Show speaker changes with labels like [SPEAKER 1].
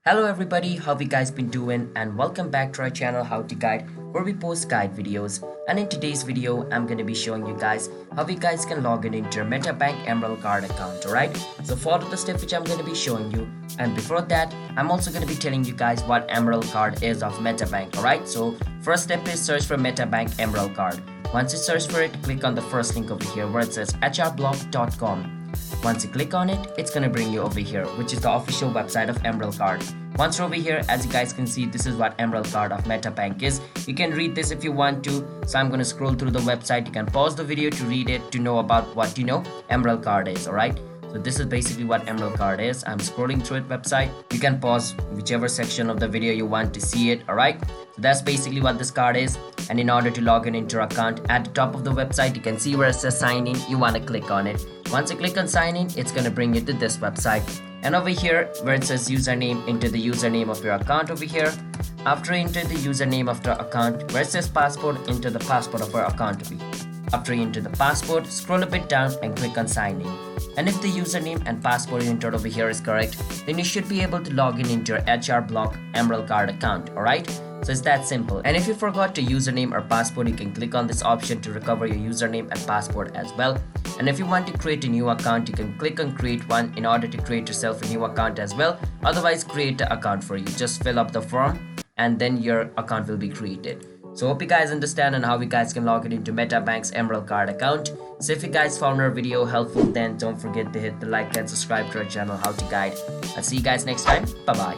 [SPEAKER 1] Hello everybody, how you guys been doing, and welcome back to our channel How to Guide, where we post guide videos. And in today's video I'm going to be showing you guys how you guys can log in into your MetaBank Emerald card account. Alright, so follow the step which I'm going to be showing you, and before that I'm also going to be telling you guys what Emerald card is of MetaBank. Alright, so first step is search for MetaBank Emerald card. Once you search for it, click on the first link over here where it says hrblock.com. Once you click on it, it's gonna bring you over here, which is the official website of Emerald Card. Once you're over here, as you guys can see, this is what Emerald Card of MetaBank is. You can read this if you want to, so I'm gonna scroll through the website. You can pause the video to read it to know about what Emerald Card is. Alright, so this is basically what Emerald Card is. I'm scrolling through it website. You can pause whichever section of the video you want to see it. Alright, so that's basically what this card is. And in order to log in into your account, at the top of the website you can see where it says sign in. You want to click on it. Once you click on sign in, it's going to bring you to this website, and over here where it says username, enter the username of your account over here. After you enter the username of the account, where it says passport, enter the passport of your account over here. After you enter the passport, scroll a bit down and click on sign in. And if the username and passport you entered over here is correct, then you should be able to log in into your HR Block Emerald Card account. Alright, so it's that simple. And if you forgot your username or passport, you can click on this option to recover your username and passport as well. And if you want to create a new account, you can click on create one in order to create yourself a new account as well. Otherwise, create an account for you. Just fill up the form and then your account will be created. So hope you guys understand on how you guys can log in into MetaBank's Emerald Card account. So if you guys found our video helpful, then don't forget to hit the like and subscribe to our channel How to Guide. I'll see you guys next time. Bye bye.